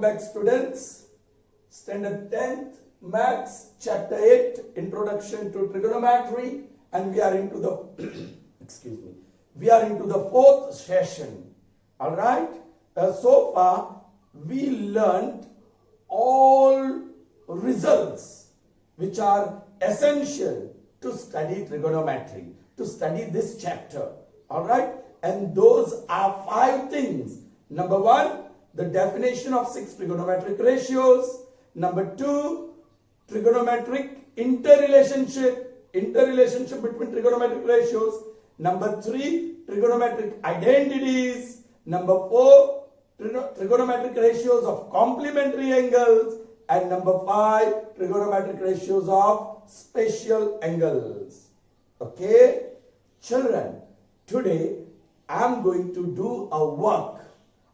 back, students. Standard 10th Maths, Chapter 8, Introduction to Trigonometry, and we are into the excuse me. We are into the fourth session. All right. So far, we learned all results which are essential to study trigonometry, to study this chapter. All right. And those are 5 things. Number 1, the definition of 6 trigonometric ratios. Number 2, trigonometric interrelationship between trigonometric ratios. Number 3, trigonometric identities. Number 4, trigonometric ratios of complementary angles. And number 5, trigonometric ratios of special angles. Okay, children, today I am going to do a work.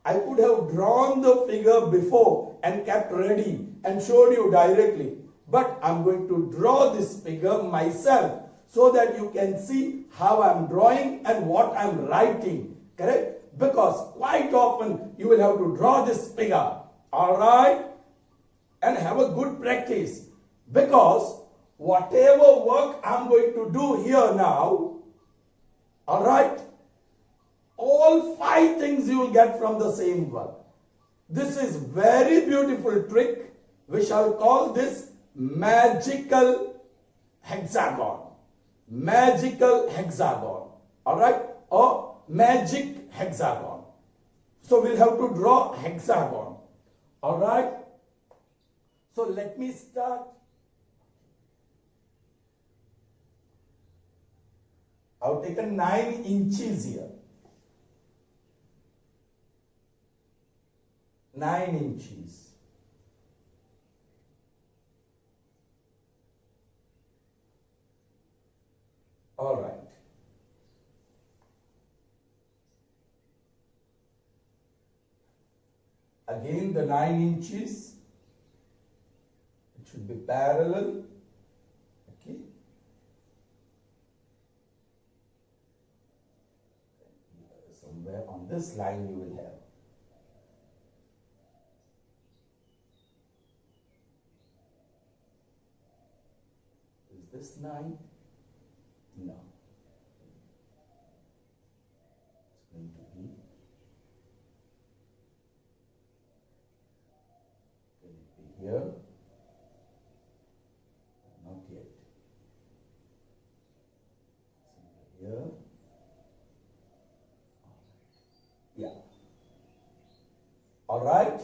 I could have drawn the figure before and kept ready and showed you directly. But I am going to draw this figure myself so that you can see how I am drawing and what I am writing. Correct? Because quite often you will have to draw this figure. Alright? And have a good practice. Because whatever work I am going to do here now, alright, all 5 things you will get from the same work. This is very beautiful trick. We shall call this magical hexagon. Magical hexagon. Alright? Or magic hexagon. So we'll have to draw hexagon. Alright? So let me start. I've taken 9 inches here. 9 inches. All right. Again the 9 inches. It should be parallel. Okay. Somewhere on this line you will have. This 9? No. It's going to be, can it be here? Not yet. Here. Yeah. All right.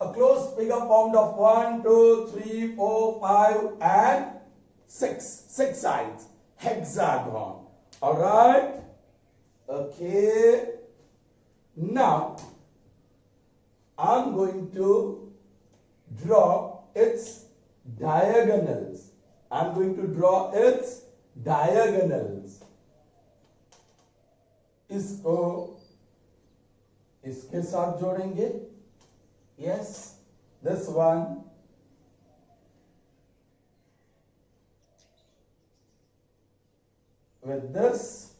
A closed figure formed of 1, 2, 3, 4, 5 and 6. 6 sides. Hexagon. Alright. Okay. Now, I'm going to draw its diagonals. I'm going to draw its diagonals. इसको इसके साथ जोड़ेंगे. Yes, this one. With this.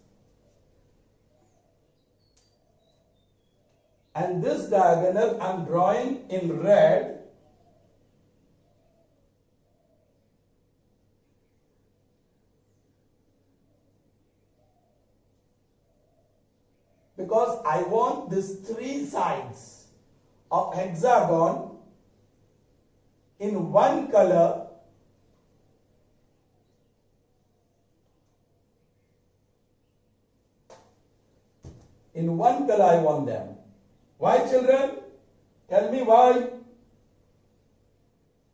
And this diagonal I'm drawing in red. Because I want these 3 sides of hexagon in one color. In one color I want them. Why, children? Tell me why.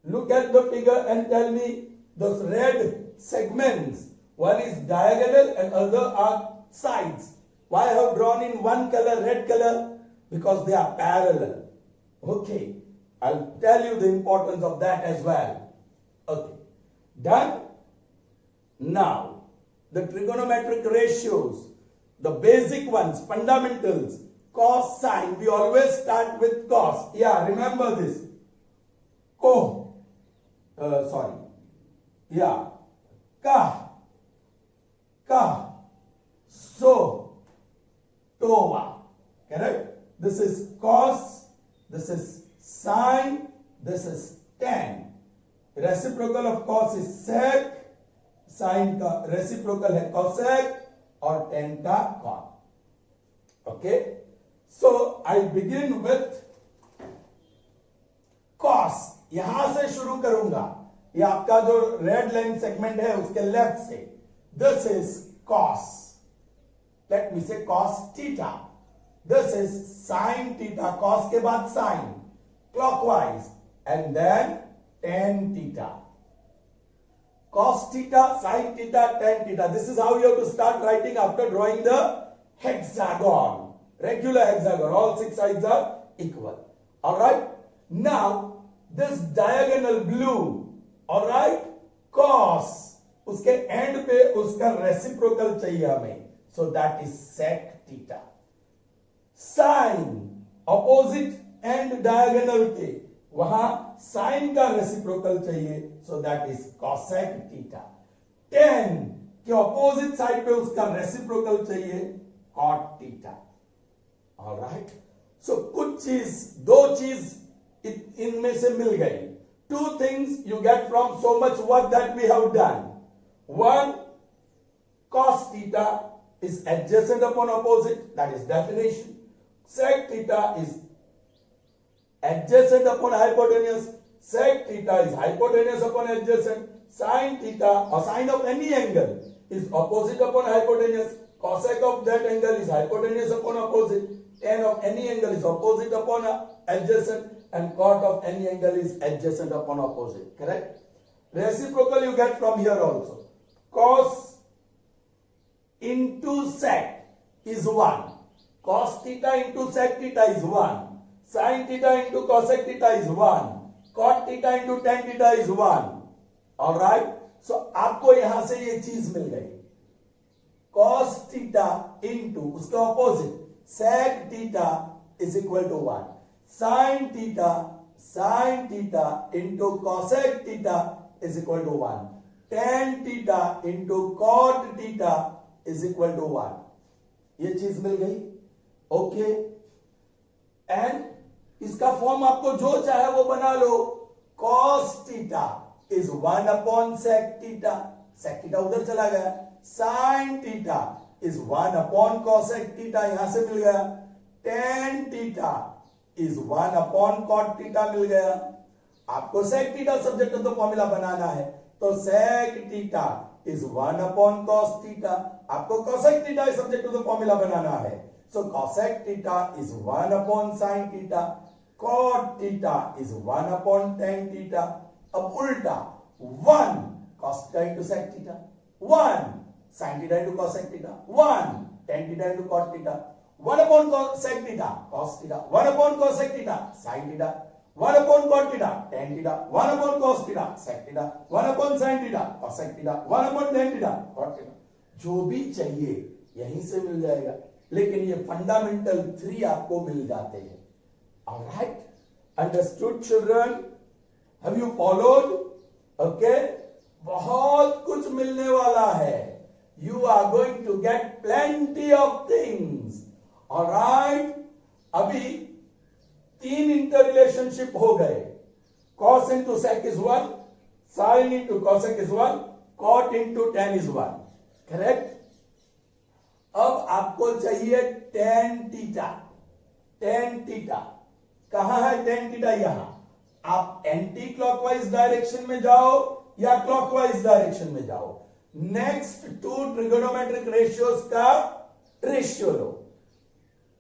Look at the figure and tell me those red segments. One is diagonal and other are sides. Why I have drawn in one color, red color? Because they are parallel. Okay, I'll tell you the importance of that as well. Okay, done? Now, the trigonometric ratios, the basic ones, fundamentals, cos, sine, we always start with cos. Yeah, remember this. Ka, this is cos, this is sin, this is tan. Reciprocal of cos is sec, sin का reciprocal है cosec और tan का cot. Okay, so I begin with cos. यहां से शुरू करूंगा, ये आपका जो रेड लाइन सेगमेंट है उसके लेफ्ट से. This is cos. Let me say cos theta. This is sin theta. Cos के बाद sin clockwise and then tan theta. Cos theta, sin theta, tan theta. This is how you have to start writing after drawing the hexagon. Regular hexagon. All six sides are equal. Alright. Now, this diagonal blue. Alright. Cos. उसके and पे उसका reciprocal चाहिए हमें. So that is sec theta. Sin. Opposite and diagonal के वहां sign का reciprocal चाहिए. सो that is cosec theta. tan के ऑपोजिट साइड पे उसका रेसिप्रोकल चाहिए cot थीटा. ऑलराइट. सो कुछ चीज, दो चीज इनमें से मिल गई. Two things you get from so much work that we have done. One, cos theta is adjacent upon opposite, that is definition. Sec theta is adjacent upon hypotenuse. Sec theta is hypotenuse upon adjacent. Sin theta or sine of any angle is opposite upon hypotenuse. Cosec of that angle is hypotenuse upon opposite. Tan of any angle is opposite upon adjacent, and cot of any angle is adjacent upon opposite. Correct? Reciprocal you get from here also. Cos into sec is 1. Cos theta into sec theta is 1. Sin theta into cosec theta is 1. Cot theta into tan theta is 1. Alright? So आपको यहां से ये चीज मिल गई. Cos theta into उसका opposite sec theta is equal to 1. Sin theta into cosec theta is equal to 1. Tan theta into cot theta is equal to 1. ये चीज मिल गई. ओके. एंड इसका फॉर्म आपको जो चाहे वो बना लो. cos theta is 1 upon sec theta. sec theta उधर चला गया. sin theta is 1 upon cosec theta, यहां से मिल गया. tan theta is 1 upon cot theta मिल गया. आपको sec theta subject of the formula बनाना है, तो sec theta is 1 upon cos theta. आपको cosec theta subject of the formula बनाना है, so cosec theta is 1 upon sin theta. Cot theta is 1 upon tan theta. अब उल्टा 1 cos theta into sec theta, 1 sin theta into cosec theta, 1 tan theta into cot theta, 1 upon sec theta cos theta, 1 upon cosec theta sin theta, 1 upon cot theta tan theta, 1 upon cos theta sec theta, 1 upon sin theta cosec theta, 1 upon tan theta cot theta. जो भी चाहिए यहीं से मिल जाएगा, लेकिन ये fundamental 3 आपको मिल जाते हैं. Alright? Understood, children? Have you followed? Okay? बहुत कुछ मिलने वाला है. You are going to get plenty of things. Alright? अभी 3 इंटररिलेशनशिप हो गए. Cos into sec is 1, sin into cosec is 1, cot into tan is 1. Correct? अब आपको चाहिए tan theta. tan theta कहां है? tan theta यहां. आप एंटी क्लॉकवाइज डायरेक्शन में जाओ या क्लॉकवाइज डायरेक्शन में जाओ. नेक्स्ट 2 ट्रिगोनोमेट्रिक रेशियोज का रेशियो लो.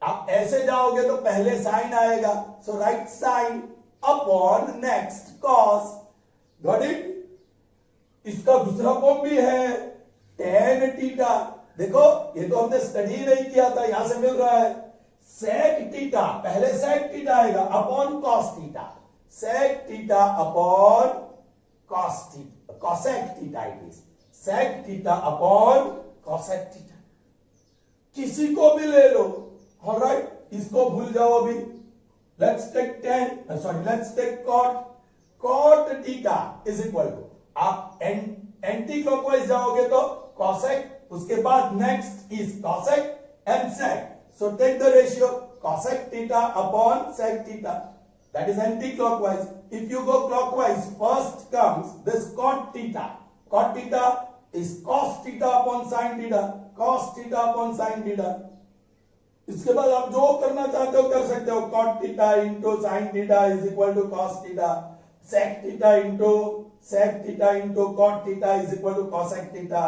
आप ऐसे जाओगे तो पहले साइन आएगा, so right sine upon next cos. Got it? इसका दूसरा फॉर्म भी है tan थीटा. देखो ये तो हमने स्टडी नहीं किया था, यहां से मिल रहा है. sec थीटा, पहले sec थीटा आएगा upon cos theta. sec theta upon cos theta, cosec theta it is. sec theta upon cosec theta. किसी को भी ले लो. ऑलराइट? इसको भूल जाओ अभी. Let's take let's take cot. cot theta is equal to, आप एंटी क्लॉकवाइज जाओगे तो cosec, उसके बाद next is cosec and sec. So take the ratio cosec theta upon sec theta. That is anti-clockwise. If you go clockwise, first comes this cot theta. Cot theta is cos theta upon sin theta. Cos theta upon sin theta. इसके बाद आप जो करना चाहते हो कर सकते हो. cot theta into sin theta is equal to cos theta. Sec theta into sec theta into cot theta is equal to cosec theta.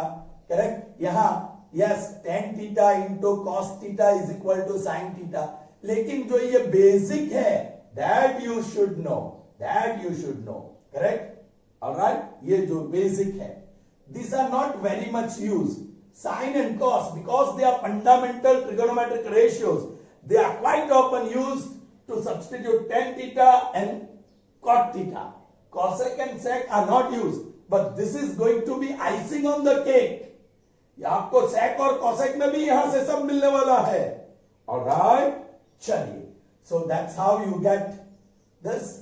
Correct? यहाँ yes tan theta into cos theta is equal to sin theta. लेकिन जो ये basic है that you should know. Correct? All right? ये जो basic है, these are not very much used. Sin and cos, because they are fundamental trigonometric ratios, they are quite often used to substitute tan theta and cot theta. Cosec and sec are not used, but this is going to be icing on the cake. आपको sec और cosec में भी यहां से सब मिलने वाला है. All right? चलिए. So that's how you get this.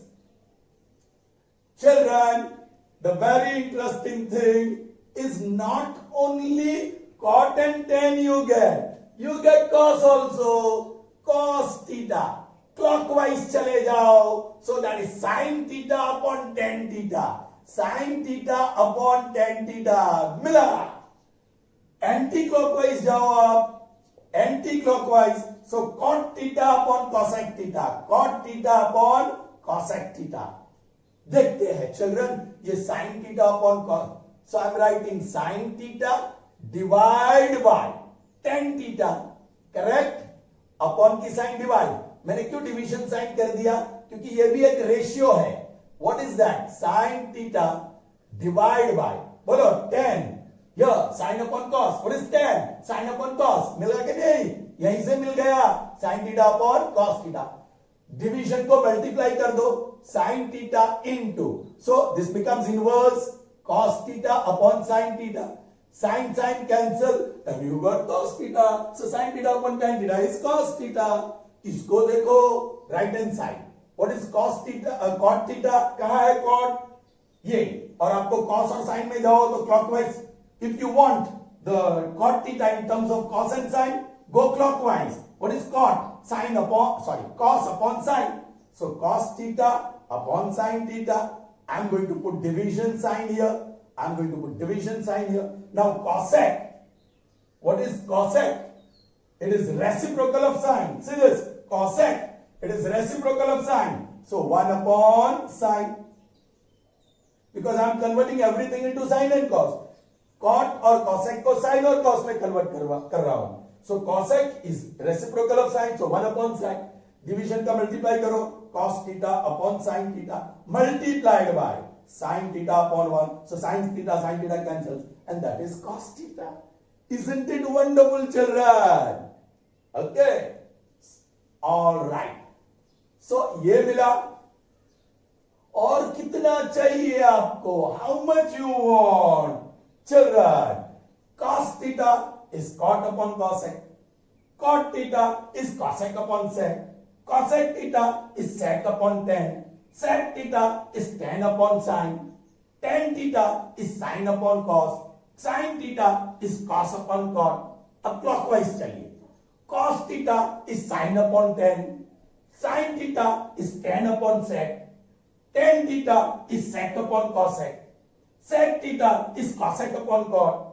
Children, the very interesting thing is not only cot and tan you get cos also. Cos theta. Clockwise चले जाओ. So that is sin theta upon tan theta. Sin theta upon tan theta. मिला. Anti-clockwise जाओ आप. Anti-clockwise. So cot theta upon cosec theta. Cot theta upon cosec theta. देखते हैं children, ये sin theta upon cos. So I am writing sin theta divide by tan theta. Correct? Upon की sign divide. मैंने क्यों division sign कर दिया? क्योंकि ये भी एक रेशियो है. What is that? Sin theta divide by, बोलो tan. Yeah, sin upon cos. What is tan? Sin upon cos. मिला कि नहीं? यहीं से मिल गया. Sin theta upon cos theta. Division को मल्टीप्लाई कर दो. Sin theta into. So this becomes inverse. Cos theta upon sin theta. Sin cancel and you got cos theta. So sin theta upon tan theta is cos theta. इसको देखो right hand side. What is cos theta? cot theta कहां है? cot ये. और आपको cos और sin में जाओ तो clockwise. If you want the cot theta in terms of cos and sin, go clockwise. What is cot? Cos upon sin. So cos theta upon sin theta. I'm going to put division sign here. Now cosec. What is cosec? It is reciprocal of sin. See this, cosec. It is reciprocal of sin. So 1 upon sin. Because I am converting everything into sin and cos. Cot और cosec को sin और cos में convert कर रहा हूं. So cosec is reciprocal of sin. So 1 upon sin. Division का multiply करो. Cos theta upon sin theta multiplied by sin theta upon 1. So sin theta cancels, and that is cos theta. Isn't it wonderful, children? Okay. All right. So ये मिला. और कितना चाहिए आपको? How much you want, children? Cos theta is cot upon cosec. Cot theta is cosec upon sec. Cosec theta is sec upon tan. Sec theta is tan upon sin. Tan theta is sin upon cos. Sin theta is cos upon cot. अब clockwise चलिए. Cos theta is sin upon tan. Sin theta is tan upon sec. Tan theta is sec upon cosec. Sec theta is cosec upon cot.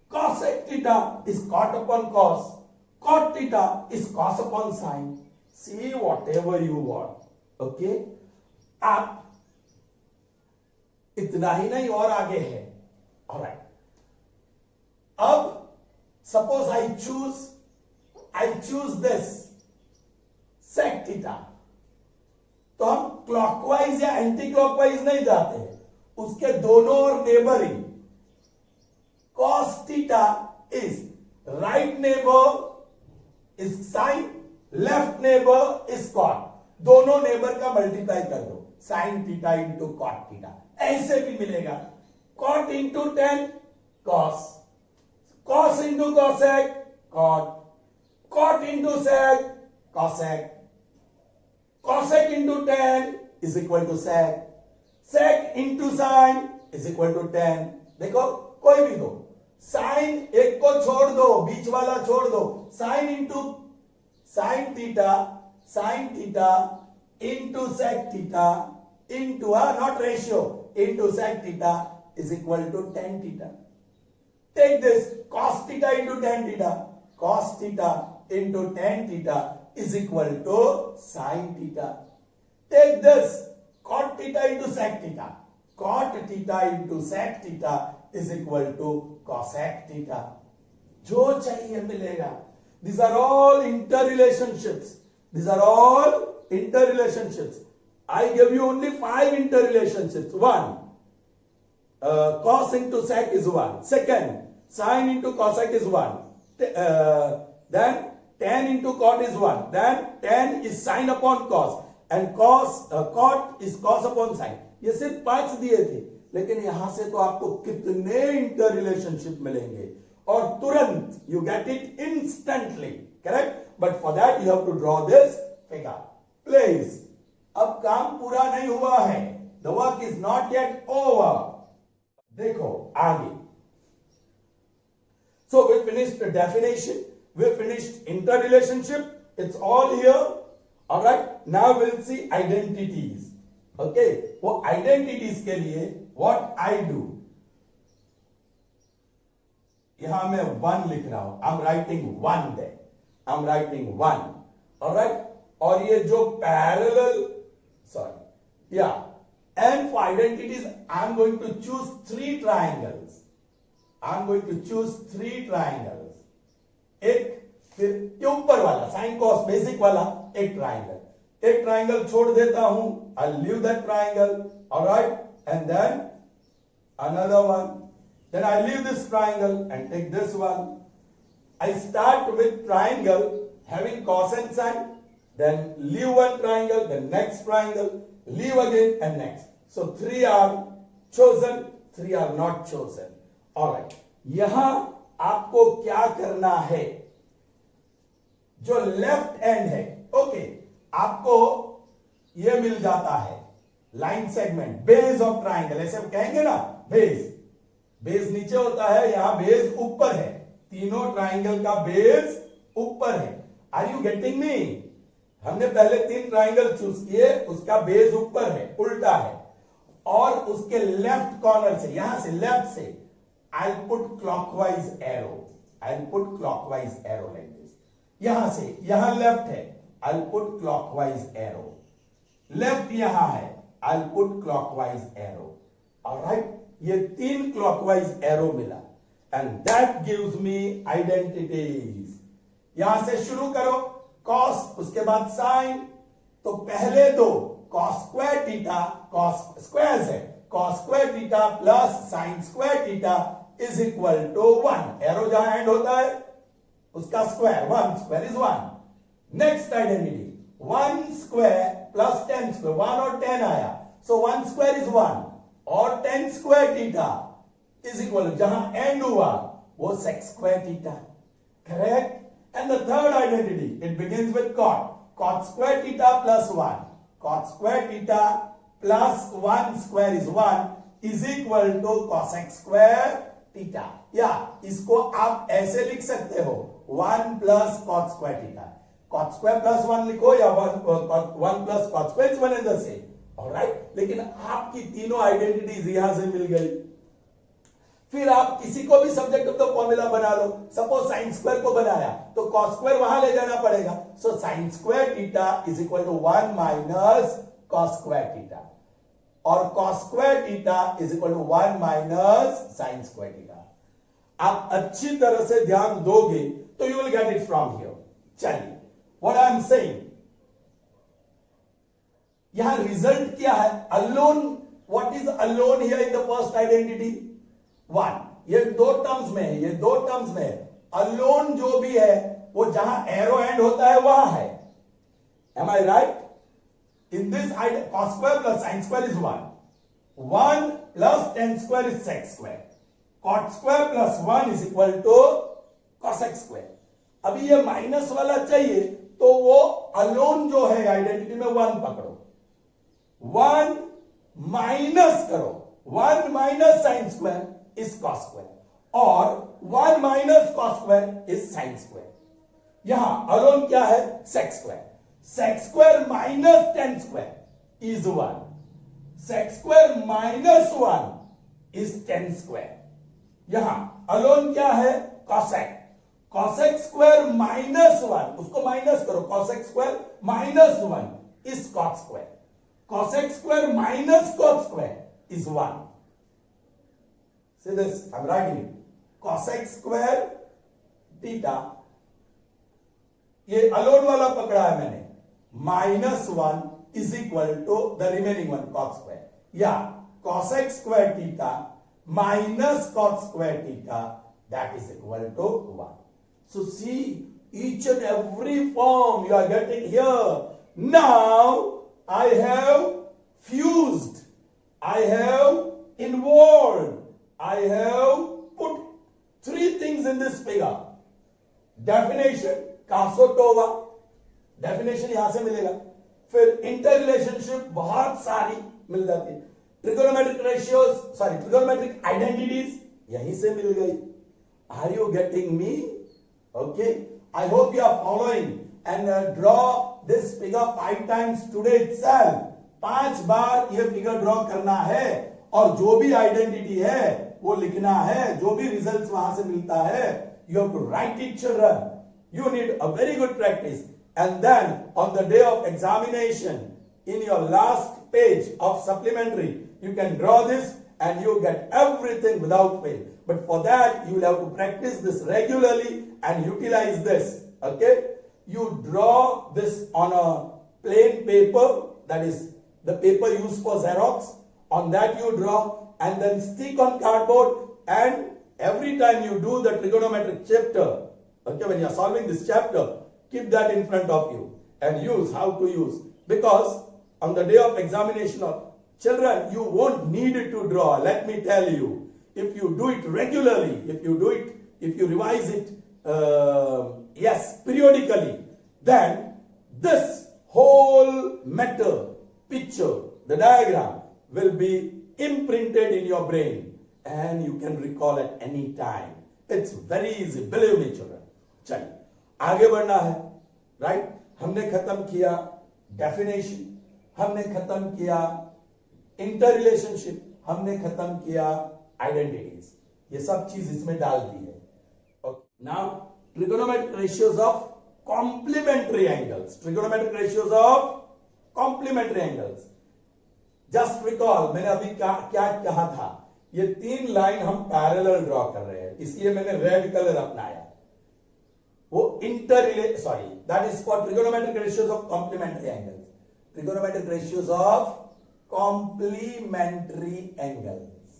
Cosec theta is cot upon cos. Cot theta is cos upon sin. See whatever you want. Okay? आप इतना ही नहीं और आगे है. All right. अब suppose I choose this sec theta. तो हम clockwise या एंटी क्लॉकवाइज नहीं जाते हैं. उसके दोनों और neighbouring. cos theta is right neighbor is sin, left neighbor is cot. दोनों नेबर का मल्टीप्लाई कर दो. sin theta into cot theta. ऐसे भी मिलेगा. cot into tan cos. cos into cosec cot. cot into sec cosec. cosec into tan is equal to sec. sec into sin is equal to tan. देखो कोई भी दो. sin एक को छोड़ दो, बीच वाला छोड़ दो. sin into sin theta sine theta into sec theta into not ratio into sec theta is equal to ten theta. Take this cos theta into tan theta. Cos theta into tan theta is equal to sin theta. Take this cot theta into sec theta. Cot theta into sec theta is equal to cosec theta. जो चाहिए मिलेगा. These are all interrelationships. These are all interrelationships. I give you only 5 interrelationships. One, cos into sec is 1. Second, sin into cosec is 1. Then tan into cot is 1. Then tan is sin upon cos. And cot is cos upon sin. ये सिर्फ 5 दिए थे, लेकिन यहां से तो आपको कितने इंटर रिलेशनशिप मिलेंगे और तुरंत you get it instantly. Correct. But for that you have to draw this figure. Please, अब काम पूरा नहीं हुआ है. The work is not yet over. देखो आगे. So we finished the definition, we finished interrelationship, it's all here. All right, now we'll see identities. Okay, वो identities के लिए what I do, यहां मैं 1 लिख रहा हूं. I'm writing 1 there. I'm writing 1. All right, और ये जो parallel, and for identities I'm going to choose 3 triangles. I'm going to choose 3 triangles. एक फिर ये ऊपर वाला साइन कॉस बेसिक वाला एक ट्राइंगल छोड़ देता हूं. I'll leave that triangle. All right, and then another one. Then I leave this triangle and take this one. I start with triangle having cos and sin. Then leave one triangle. Then next triangle. Leave again and next. So 3 are chosen. 3 are not chosen. Alright, यहां आपको क्या करना है, जो left and है, okay, आपको यह मिल जाता है line segment, base of triangle, ऐसे हम कहेंगे ना. बेस नीचे होता है, यहां बेस ऊपर है. तीनों ट्राइंगल का बेस ऊपर है. Are you getting me? हमने पहले 3 ट्राइंगल चूज किए, उसका बेस ऊपर है, उल्टा है, और उसके लेफ्ट कॉर्नर से, यहां से लेफ्ट से I'll put clockwise arrow. I'll put clockwise arrow like this. यहां से, यहां लेफ्ट है, I'll put clockwise arrow. Left यहां है, I'll put clockwise arrow. Alright, ये 3 clockwise arrow मिला, and that gives me identities. यहां से शुरू करो, cos, उसके बाद sin. तो पहले दो cos square theta, cos squares है, cos square theta plus sin square theta is equal to 1. Arrow जहां एंड होता है उसका square, 1 square is 1. Next identity, 1 square plus 10 square, 1 और 10 आया, so 1 square is 1 और 10 square theta is equal to, जहां and हुआ वो sec square theta. Correct? And the third identity, it begins with cot square theta plus 1, cot square theta plus 1 square is 1 is equal to cosec square theta. या इसको आप ऐसे लिख सकते हो, 1 plus cot square theta. Cot square plus 1 लिखो या 1 plus cot square, it's one and the same. Alright, लेकिन आपकी तीनों आइडेंटिटीज यहां से मिल गई. फिर आप किसी को भी सब्जेक्ट ऑफ द फॉर्मूला बना लो. सपोज साइन स्क्वायर को बनाया तो cos स्क्वायर वहां ले जाना पड़ेगा. So sine square theta is equal to 1 minus cos square theta, और cos square theta is equal to 1 minus sine square theta. आप अच्छी तरह से ध्यान दोगे तो you will get it from here. चलिए, व्हाट आई एम सेइंग, यहां रिजल्ट क्या है? Alone. What is alone here in the first identity? 1. ये 2 टर्म्स में है, ये 2 टर्म्स में है. अलोन जो भी है वो जहां एरो एंड होता है वहां है. Am I right? In this idea, cos square plus sin square is 1. 1 plus 10 square is sec square. Cot square plus 1 is equal to cosec square. अभी ये माइनस वाला चाहिए तो वो अलोन जो है आइडेंटिटी में 1 पकड़ो, 1 माइनस करो, 1 minus sine square is cos square और 1 minus cos square is sin square. यहां अलोन क्या है? sec square. sec square minus tan square is 1. Sec square minus 1 is tan square. यहां अलोन क्या है? cosec. cosec square minus 1, उसको minus करो, cosec square minus 1 is cot square. cosec square minus cot square is 1. See this, I'm writing it. cosec square theta, ये alone वाला पकड़ा है मैंने, -1 is equal to the remaining one, cot square. या cosec square theta minus cot square theta, that is equal to 1. So see, each and every form you are getting here. Now I have fused, I have involved, I have put three things in this figure. Definition, कासोटोवा, definition यहां से मिलेगा. फिर inter relationship बहुत सारी मिल जाती है. Trigonometric ratios, sorry trigonometric identities यहीं से मिल गई. Are you getting me? Okay, I hope you are following and draw this figure 5 times today itself. 5 बार ये फिगर ड्रॉ करना है और जो भी आइडेंटिटी है वो लिखना है. जो भी रिजल्ट वहां से मिलता है, you have to write it children. You need a very good practice, and then on the day of examination in your last page of supplementary you can draw this and you get everything without fail. But for that you will have to practice this regularly and utilize this. Okay, you draw this on a plain paper, that is the paper used for Xerox. On that you draw and then stick on cardboard, and every time you do the trigonometric chapter, okay, when you are solving this chapter, keep that in front of you and use how to use, because on the day of examination of children you won't need it to draw. Let me tell you, if you do it regularly, if you revise it yes, periodically, then this whole matter, picture, the diagram will be imprinted in your brain and you can recall at any time. It's very easy, believe me children. चलिए आगे बढ़ना है. Right, हमने खत्म किया definition, हमने खत्म किया इंटर रिलेशनशिप, हमने खत्म किया आइडेंटिटीज. ये सब चीज इसमें डाल दी है. Okay, now trigonometric ratios of complementary angles. Trigonometric ratios of complementary angles. Just recall, मैंने अभी क्या कहा था. ये 3 लाइन हम पैरेलल ड्रॉ कर रहे हैं, इसलिए मैंने रेड कलर अपनाया. वो sorry, that is for trigonometric ratios of complementary angles. Trigonometric ratios of complementary angles.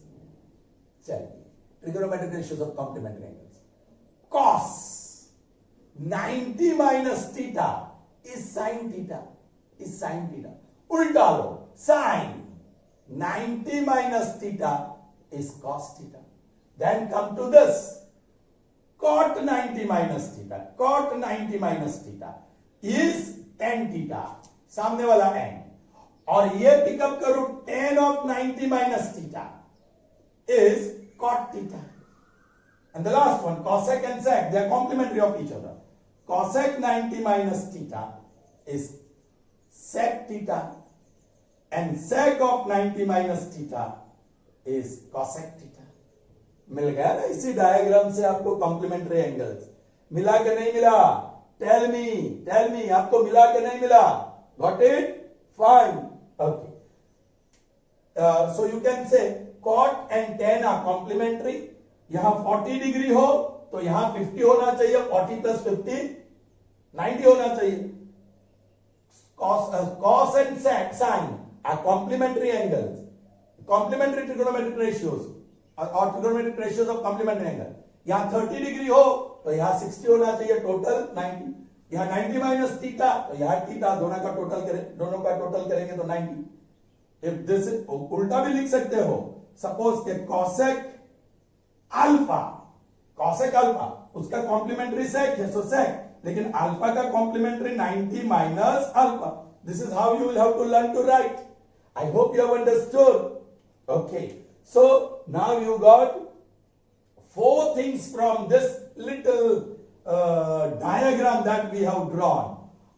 चलिए, trigonometric ratios of complementary angles. cos 90 minus theta is sin theta, is sin theta. उल्टा लो, sin 90 minus theta is cos theta. Then come to this, cot 90 minus theta. Cot 90 minus theta is tan theta, सामने वाला n. और ये pickup करो, tan of 90 minus theta is cot theta. And the last one, cosec and sec, they are complementary of each other. Cosec 90 minus theta is sec theta, and sec of 90 minus theta is cosec theta. मिल गया ना. इसी diagram से आपको complementary angles मिला के नहीं मिला? Tell me, आपको मिला के नहीं मिला? Got it? Fine. Okay, so you can say cot and tan are complementary. यहां 40 डिग्री हो तो यहां 50 होना चाहिए. 40 प्लस 50 90 होना चाहिए. cos and sin are complementary angles, complementary trigonometric ratios और trigonometric ratios of complementary angle. यहां 30 डिग्री हो तो यहां 60 होना चाहिए, टोटल 90. यहां 90 माइनस थीटा तो यहां थीटा, दोनों का टोटल करेंगे तो 90. इफ दिस, उल्टा भी लिख सकते हो. सपोज के cosec अल्फा, उसका कॉम्प्लीमेंट्री सेक है, सो सेक, लेकिन अल्फा का complementary 90 minus alpha. This is how you will have to learn to write. I hope you have understood. Okay, so now you got 4 things from this little diagram that we have drawn.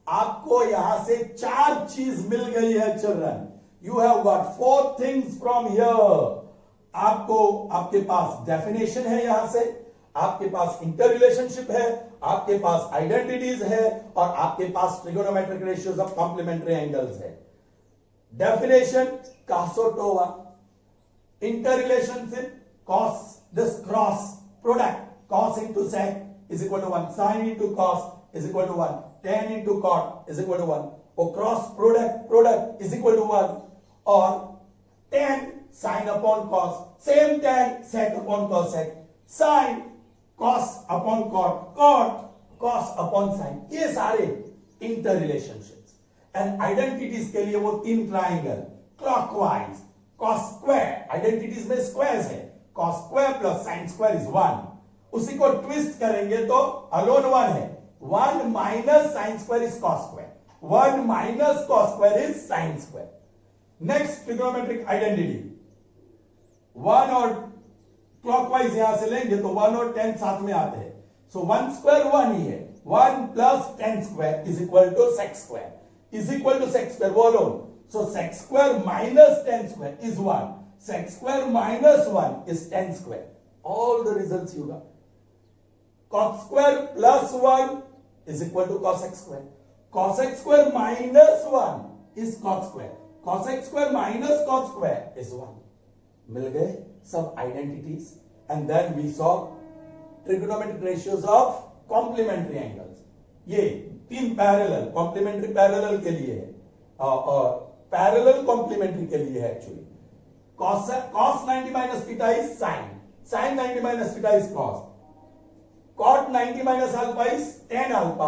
आपको यहां से 4 चीज मिल गई है children. You have got 4 things from here. आपको आपके पास definition है, यहां से आपके पास इंटर रिलेशनशिप है, आपके पास आइडेंटिटीज है, और आपके पास trigonometric ratios of complementary angles है. डेफिनेशन कासोटोवा, interrelationship cos, this cross product cos into sec is equal to 1, sin into cos is equal to 1, tan into cot is equal to 1, or cross product is equal to 1, or tan sin upon cos, same tan sec upon cosec, sin cos upon cot cos upon sin. ये सारे inter relationships. And identities के लिए वो 3 triangle clockwise. cos square, identities में squares है, cos square plus sin square is 1. उसी को twist करेंगे तो अलोन 1 है. 1 minus sin square is cos square, 1 minus cos square is sin square. Next trigonometric identity 1 और क्लॉकवाइज यहां से लेंगे तो 1 और 10 साथ में आते हैं. सो 1 स्क्वायर 1 ही है. 1 plus 10 square is equal to sec square, is equal to sec square, वो alone. So sec square minus 10 square is 1. sec square minus 1 is 10 square. All the results you got. Cos square plus 1 is equal to cosec square. Cosec square minus 1 is cot square. Cosec square minus cot square is 1. मिल गए सब identities. And then we saw trigonometric ratios of complementary angles. ये 3 parallel, complementary parallel के लिए है, और parallel complementary के लिए है actually. Cos 90 minus theta is sin. Sin 90 minus theta is cos. Cot 90 minus alpha is tan alpha.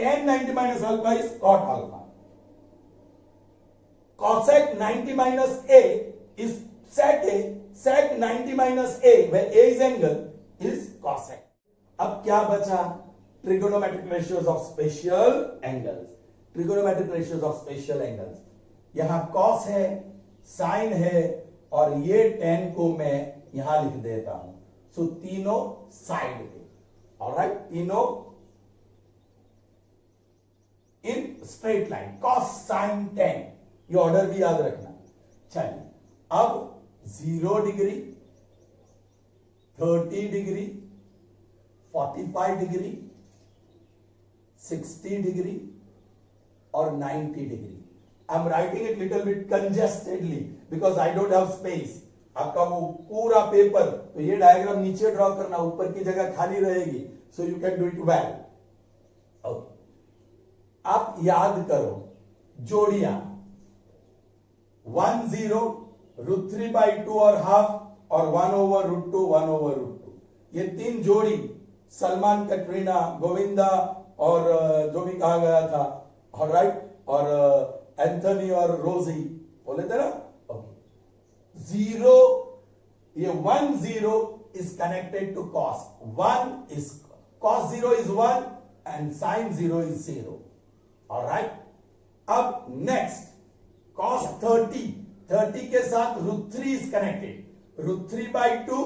Tan 90 minus alpha is cot alpha. Cosec 90 minus a is sec a. Sec 90 minus a, where a is angle, is cosec. अब क्या बचा? Trigonometric ratios of spatial angles. Trigonometric ratios of spatial angles. यहां cos है, sin है, और ये 10 को मैं यहां लिख देता हूं. सो तीनों साइड पे, ऑलराइट, तीनों in straight line, cos sin 10. ये ऑर्डर भी याद रखना. चलिए अब 0 डिग्री, 30 डिग्री, 45 डिग्री, 60 डिग्री और 90 degree. I'm writing it little bit congested because I don't have space. आपका वो पूरा पेपर, तो ये डायग्राम नीचे ड्रॉ करना, ऊपर की जगह खाली रहेगी. So you can do it well. Okay. आप याद करो जोड़ियां 1 0 √3/2 और हाफ और 1/√2 1/√2. ये 3 जोड़ी सलमान, कटरीना, गोविंदा और जो भी कहा गया था, ऑलराइट, और एंथनी और रोजी बोले थे ना. ओके. 0, ये 1 0 is connected to cos. 1 is cos 0 is 1 and sin 0 is 0. All right. अब next cos 30 के साथ √3 is connected. √3/2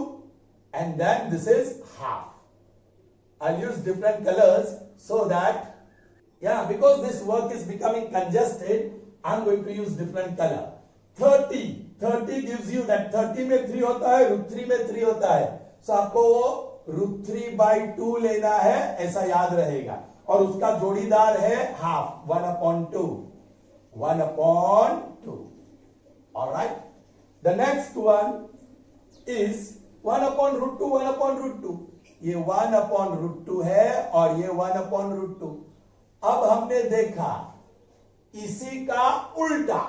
and then this is half. I'll use different colors so that, yeah, because this work is becoming congested, I'm going to use different color. 30 gives you that 30 में 3 होता है, √3 में 3 होता है. So आपको वो √3/2 लेना है, ऐसा याद रहेगा. और उसका जोड़ीदार है half, 1/2. 1/2. Alright. The next one is 1/√2. 1/√2. ये 1/√2 है और ये 1/√2. अब हमने देखा इसी का उल्टा,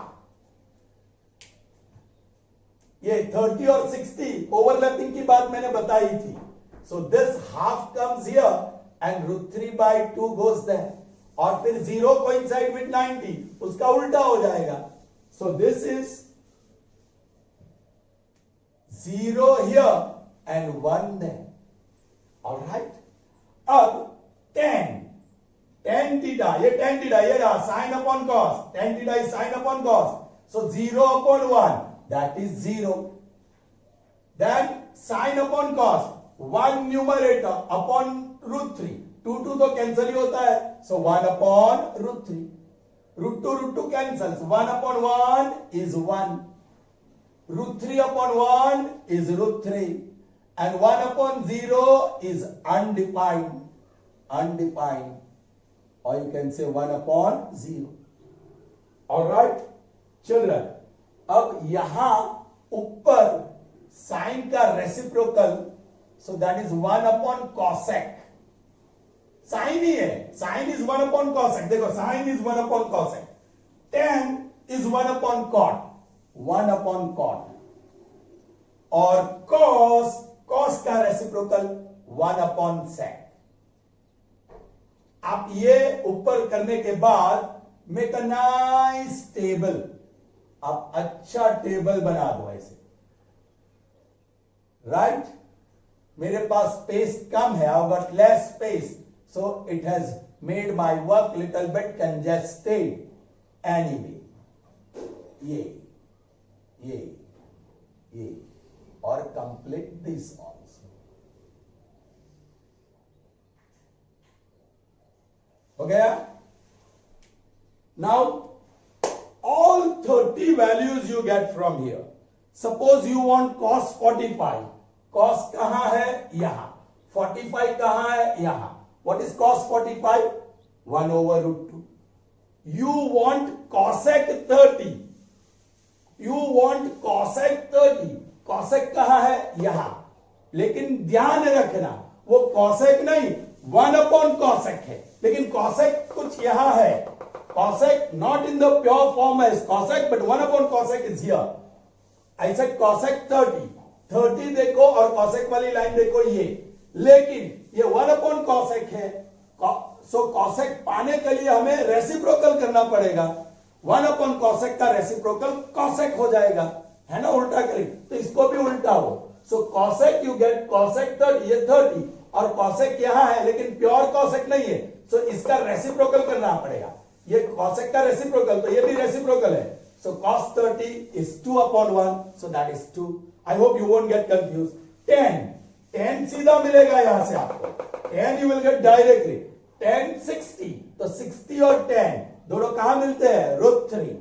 ये 30 और 60 ओवरलैपिंग की बात मैंने बताई थी. So this half comes here and √3/2 goes there, और फिर 0 कोइंसाइड विद 90, उसका उल्टा हो जाएगा. So this is 0 here and 1 there. Alright. अब 10 theta, ये tan theta, ये रहा sin upon cos. Tan theta is sin upon cos. So 0/1, that is 0. Then sin upon cos, 1 numerator upon √3. 2 तो कैंसिल ही होता है, सो 1/√3. √2 cancels. 1/1 is 1. √3/1 is √3. And 1/0 is undefined. Undefined. Or you can say 1/0. Alright, children. अब यहां ऊपर sine का reciprocal, so that is 1/cosec. Sine ही है, sine is 1/cosec. देखो sign is 1/cosec. tan is 1/cot. 1/cot. और cos का reciprocal 1/sec. आप ये ऊपर करने के बाद मेक अ नाइस टेबल. आप अच्छा टेबल बना दो ऐसे, राइट? मेरे पास स्पेस कम है, but less space, so it has made my work little bit congested. Anyway, ये और complete this also. हो गया? Now all 30 values you get from here. Suppose you want cos 45. Cos कहां है? यहां. 45 कहां है? यहां. What is cos 45? 1/√2. You want cosec 30. You want cosec 30. Cosec कहां है? यहां. लेकिन ध्यान रखना, वो cosec नहीं 1/cosec है. लेकिन cosec कुछ यहां है. Cosec not in the pure form as cosec, but 1/cosec is here. I said cosec 30. 30 देखो और cosec वाली लाइन देखो ये. लेकिन ये 1/cosec है, सो cosec पाने के लिए हमें रेसिप्रोकल करना पड़ेगा. 1/cosec का रेसिप्रोकल cosec हो जाएगा, है ना? उल्टा करें तो इसको भी उल्टा हो. सो cosec यू गेट cosec 30. ये 30 और cosec यहां है, लेकिन प्योर cosec नहीं है, सो इसका रेसिप्रोकल करना पड़ेगा. ये cosec का रेसिप्रोकल, तो ये भी रेसिप्रोकल है. सो cos 30 is 2/1, so that is 2. I hope you won't get confused. 10 सीधा मिलेगा यहां से आपको. 10 you will get directly. 10 60, तो 60 और 10 दोनों कहां मिलते हैं? √3.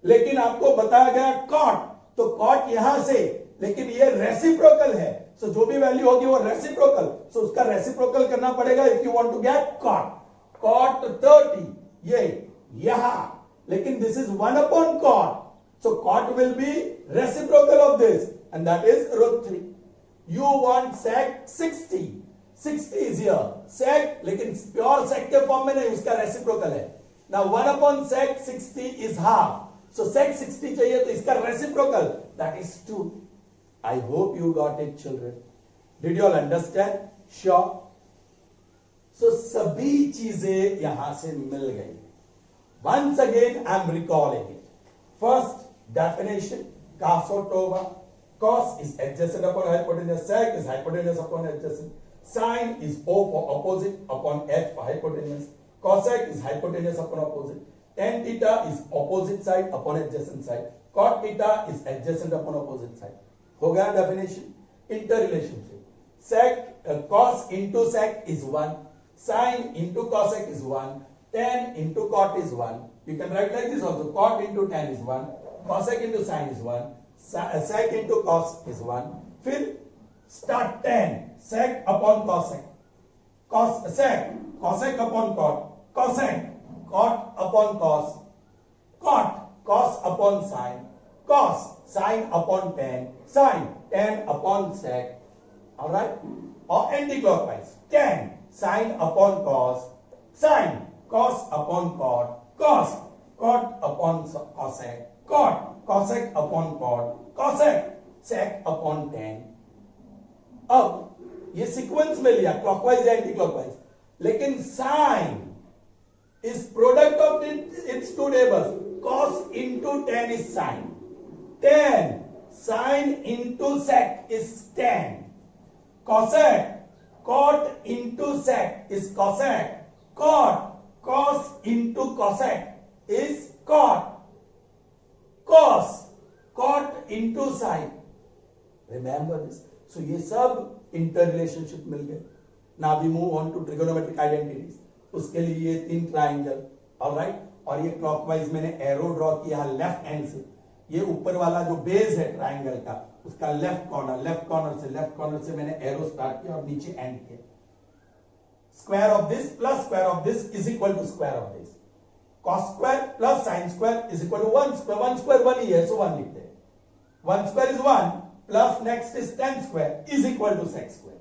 लेकिन आपको बताया गया cot, तो cot यहां से, लेकिन ये रेसिप्रोकल है, सो जो भी वैल्यू होगी वो रेसिप्रोकल, सो उसका रेसिप्रोकल करना पड़ेगा if you want to get cot. cot 30 ये यहां, लेकिन this is 1/cot, so cot will be reciprocal of this, and that is √3. You want sec 60. 60 is here. Sec, लेकिन प्योर sec के फॉर्म में नहीं, उसका रेसिप्रोकल है. Now 1/sec 60 is half. So sec 60 चाहिए, तो इसका reciprocal that is 2. I hope you got it, children. Did you all understand? Sure. So सभी चीजें यहां से मिल गई. Once again, I am recalling it. First, definition, cos over. Cos is adjacent upon hypotenuse. Sec is hypotenuse upon adjacent. Sin is O for opposite upon H for hypotenuse. Cosec is hypotenuse upon opposite. Tan theta is opposite side upon adjacent side. Cot theta is adjacent upon opposite side. हो गया definition. Interrelationship. Sec, cos into sec is 1. Sin into cosec is 1. Tan into cot is 1. You can write like this also. Cot into tan is 1. Cosec into sin is 1. Sec into cos is 1. फिर start tan. Sec upon cosec. Sec. Cosec upon cot. Cosec. Cot upon cos. Cot. Cos upon sin. Cos. Sin upon tan. Sin. Tan upon sec. Alright? Or anti-clockwise. Tan. Sin upon cos. Sin. Cos upon cot. Cos. Cot upon cosec. Cot. Cosec upon cot. Cosec. Sec upon tan. अब ये sequence में लिया, clockwise या anti clockwise, लेकिन sine is product of its two neighbours. Cos into tan is sine. Tan sine into sec is tan. Cosec cot into sec is cosec. Cot cos into cosec is cot. Cos cot into sine. Remember this. So ये सब interrelationship मिल गए. Now we move on to trigonometric identities. उसके लिए ये 3 triangle, alright, और ये clockwise मैंने एरो ड्रॉ किया है लेफ्ट हैंड से। ये ऊपर वाला जो बेस है ट्राइंगल का, उसका लेफ्ट कॉर्नर से मैंने एरो स्टार्ट किया और नीचे एंड किया। Square of this plus square of this is equal to square of this. Cos square plus sine square is equal to 1 square. 1 square 1 ही है, सो 1 लिखते हैं। 1 square is 1 plus next is tan square is equal to sec square.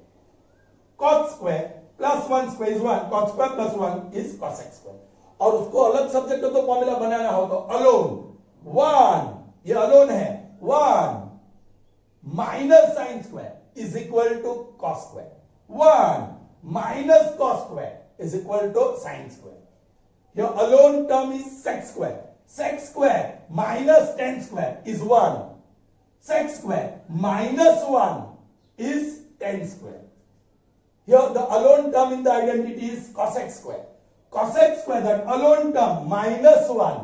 cot square plus 1 square is 1, cot square plus 1 is cosec square. और उसको अलग subject को तो formula बनाना हो तो अलोन 1, ये अलोन है, 1 minus sine square is equal to cos square, 1 minus cos square is equal to sin square. Your alone term is sec square. Sec square minus tan square is 1. Sec square minus 1 is tan square. Here the alone term in the identity is cosec square. Cosec square, that alone term minus 1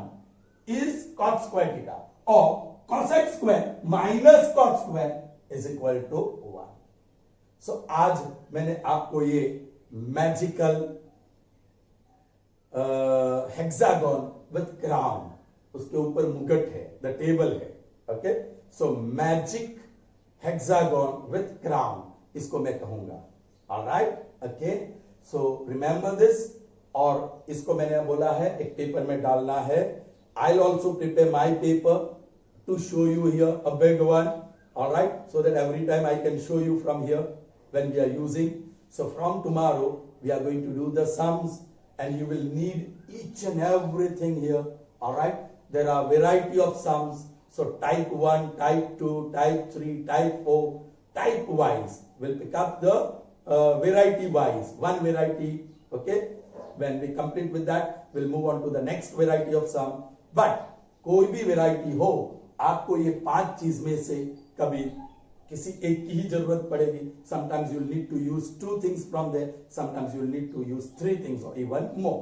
is cot square theta, or cosec square minus cot square is equal to 1. So, आज मैंने आपको ये magical hexagon with crown, उसके ऊपर मुकुट है, the table है, okay. So magic hexagon with crown इसको मैं कहूंगा, alright, okay. So remember this. और इसको मैंने बोला है एक पेपर में डालना है। I will also prepare my paper two show you here a big one, alright, so that every time I can show you from here when we are using. So from tomorrow we are going to do the sums, and you will need each and everything here, all right. There are variety of sums, so type 1, type 2, type 3, type 4, type wise will pick up the variety wise, one variety, okay. When we complete with that, we'll move on to the next variety of sum. But कोई भी variety हो, आपको ये 5 चीज में से कभी किसी एक की ही जरूरत पड़ेगी। Sometimes you will need to use 2 things from there, sometimes you will need to use 3 things or even more.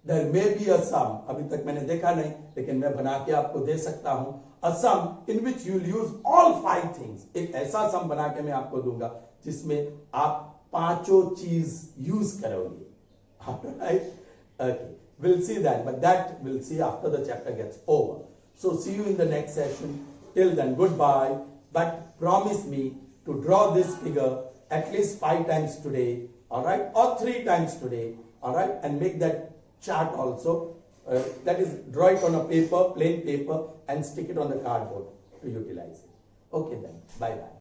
There may be a sum, अभी तक मैंने देखा नहीं, लेकिन मैं बना के आपको दे सकता हूं, a sum in which you will use all 5 things. एक ऐसा सम बना के मैं आपको दूंगा जिसमें आप 5 चीज यूज करोगे, right? Okay, we'll see that, but that we'll see after the chapter gets over. So see you in the next session. Till then, goodbye. But promise me to draw this figure at least 5 times today, all right, or 3 times today, all right, and make that chart also. That is, draw it on a paper, plain paper, and stick it on the cardboard to utilize it. Okay then, bye bye.